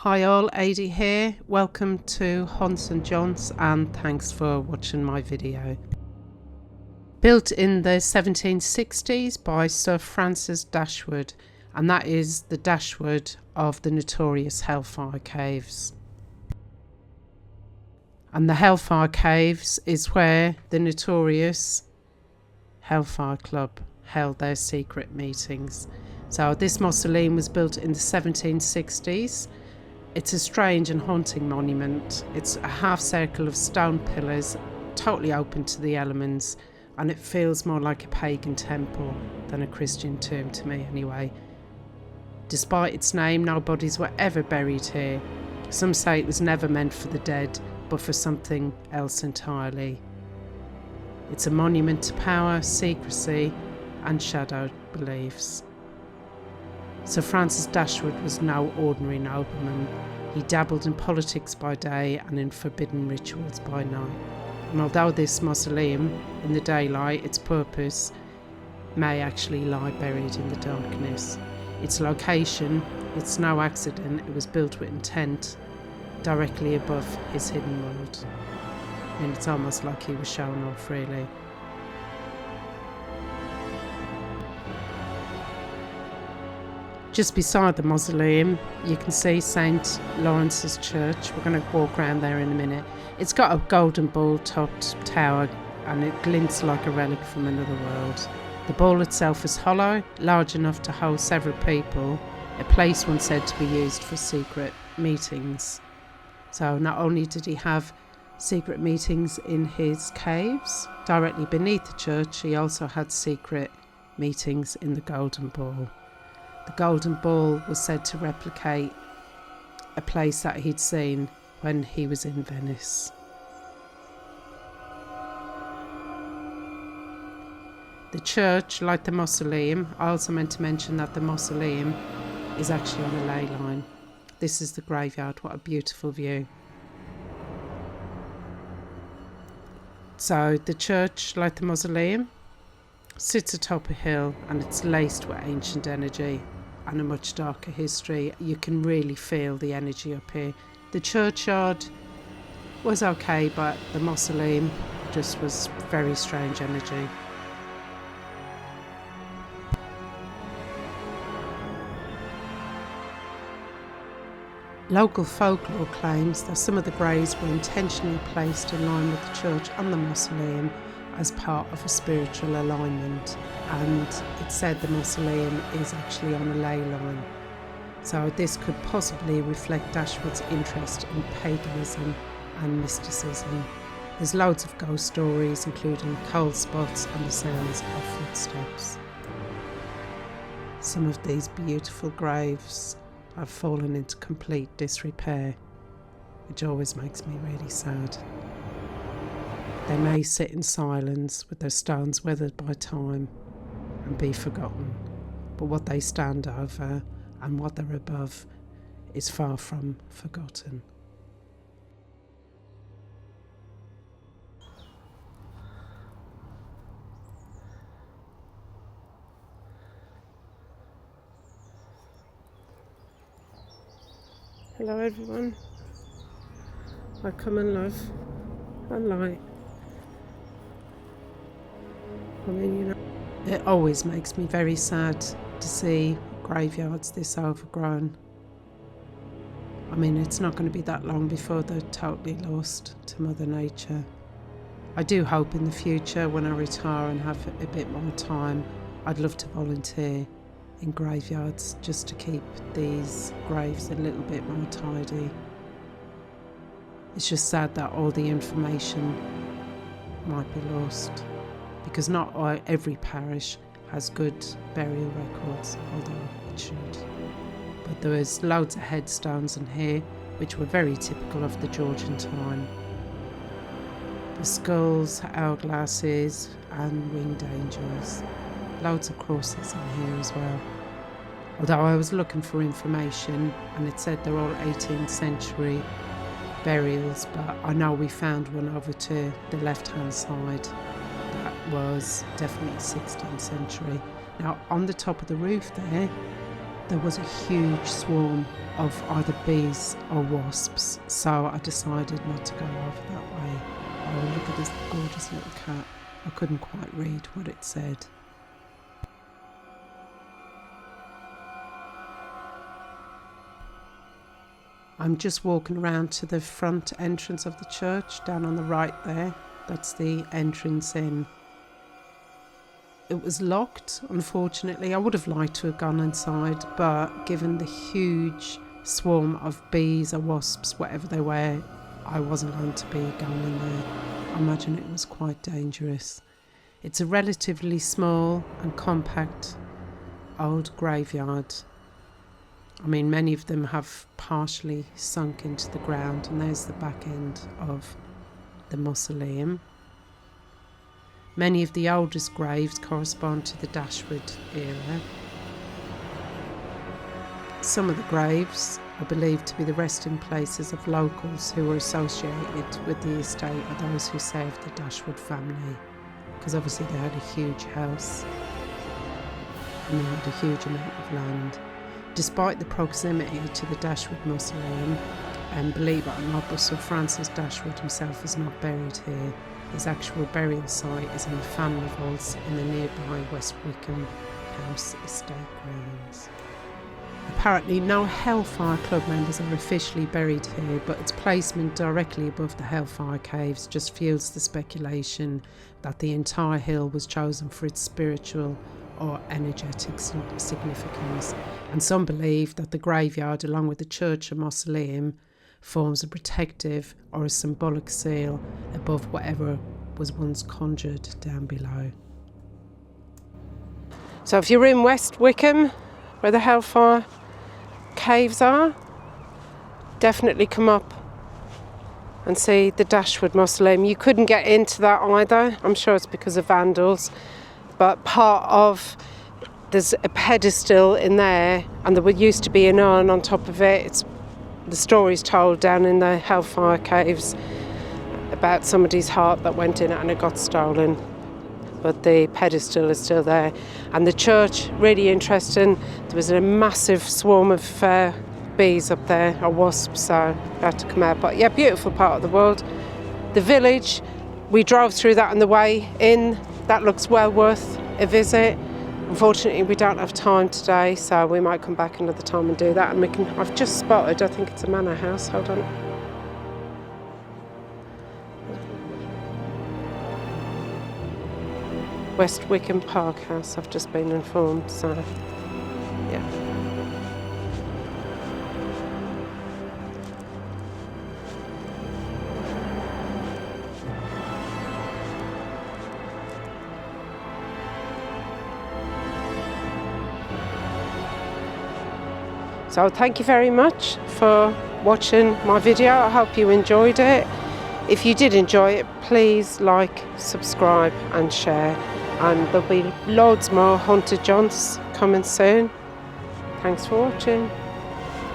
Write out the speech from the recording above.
Hi all, Adi here. Welcome to Hunts and Johns and thanks for watching my video. Built in the 1760s by Sir Francis Dashwood, and that is the Dashwood of the notorious Hellfire Caves. And the Hellfire Caves is where the notorious Hellfire Club held their secret meetings. So this mausoleum was built in the 1760s. It's a strange and haunting monument. It's a half circle of stone pillars, totally open to the elements, and it feels more like a pagan temple than a Christian tomb to me anyway. Despite its name, no bodies were ever buried here. Some say it was never meant for the dead, but for something else entirely. It's a monument to power, secrecy, and shadow beliefs. Sir Francis Dashwood was no ordinary nobleman. He dabbled in politics by day and in forbidden rituals by night. And although this mausoleum, in the daylight, its purpose may actually lie buried in the darkness. Its location, it's no accident, it was built with intent, directly above his hidden world. I mean, it's almost like he was shown off, really. Just beside the mausoleum, you can see St Lawrence's Church. We're going to walk around there in a minute. It's got a golden ball-topped tower and it glints like a relic from another world. The ball itself is hollow, large enough to hold several people, a place once said to be used for secret meetings. So not only did he have secret meetings in his caves, directly beneath the church, he also had secret meetings in the Golden Ball. The Golden Ball was said to replicate a place that he'd seen when he was in Venice. The church, like the mausoleum, I also meant to mention that the mausoleum is actually on a ley line. This is the graveyard. What a beautiful view. So the church, like the mausoleum, sits atop a hill and it's laced with ancient energy and a much darker history. You can really feel the energy up here. The churchyard was okay, but the mausoleum just was very strange energy. Local folklore claims that some of the graves were intentionally placed in line with the church and the mausoleum as part of a spiritual alignment, and it's said the mausoleum is actually on a ley line. So this could possibly reflect Dashwood's interest in paganism and mysticism. There's loads of ghost stories, including cold spots and the sounds of footsteps. Some of these beautiful graves have fallen into complete disrepair, which always makes me really sad. They may sit in silence with their stones weathered by time and be forgotten, but what they stand over and what they're above is far from forgotten. Hello everyone, I come and love and light. I mean, you know, it always makes me very sad to see graveyards this overgrown. I mean, it's not going to be that long before they're totally lost to Mother Nature. I do hope in the future, when I retire and have a bit more time, I'd love to volunteer in graveyards just to keep these graves a little bit more tidy. It's just sad that all the information might be lost, because not every parish has good burial records, although it should. But there was loads of headstones in here which were very typical of the Georgian time. The skulls, hourglasses and winged angels. Loads of crosses in here as well. Although I was looking for information and it said they're all 18th century burials, but I know we found one over to the left hand side that was definitely 16th century. Now on the top of the roof there there was a huge swarm of either bees or wasps, so I decided not to go over that way. Oh, look at this gorgeous little cat. I couldn't quite read what it said. I'm just walking around to the front entrance of the church, down on the right there. That's the entrance in. It was locked, unfortunately. I would have liked to have gone inside, but given the huge swarm of bees or wasps, whatever they were, I wasn't going to be going in there. I imagine it was quite dangerous. It's a relatively small and compact old graveyard. I mean, many of them have partially sunk into the ground, and there's the back end of the mausoleum. Many of the oldest graves correspond to the Dashwood era. Some of the graves are believed to be the resting places of locals who were associated with the estate or those who served the Dashwood family, because obviously they had a huge house and they had a huge amount of land. Despite the proximity to the Dashwood Mausoleum, and believe it or not, but Sir Francis Dashwood himself is not buried here. His actual burial site is in the family vaults in the nearby West Wycombe house estate grounds. Apparently no Hellfire Club members are officially buried here, but its placement directly above the Hellfire Caves just fuels the speculation that the entire hill was chosen for its spiritual or energetic significance, and some believe that the graveyard, along with the church and mausoleum, forms a protective or a symbolic seal above whatever was once conjured down below. So if you're in West Wycombe, where the Hellfire Caves are, definitely come up and see the Dashwood Mausoleum. You couldn't get into that either. I'm sure it's because of vandals. But there's a pedestal in there, and there used to be an urn on top of it. The story's told down in the Hellfire Caves about somebody's heart that went in it and it got stolen. But the pedestal is still there. And the church, really interesting. There was a massive swarm of bees up there, or wasps, so they had to come out. But yeah, beautiful part of the world. The village, we drove through that on the way in. That looks well worth a visit. Unfortunately, we don't have time today, so we might come back another time and do that. And I've just spotted, I think it's a manor house. Hold on. West Wycombe Park House, I've just been informed, so yeah. So thank you very much for watching my video. I hope you enjoyed it. If you did enjoy it, please like, subscribe and share. And there'll be loads more Haunted Jaunts coming soon. Thanks for watching.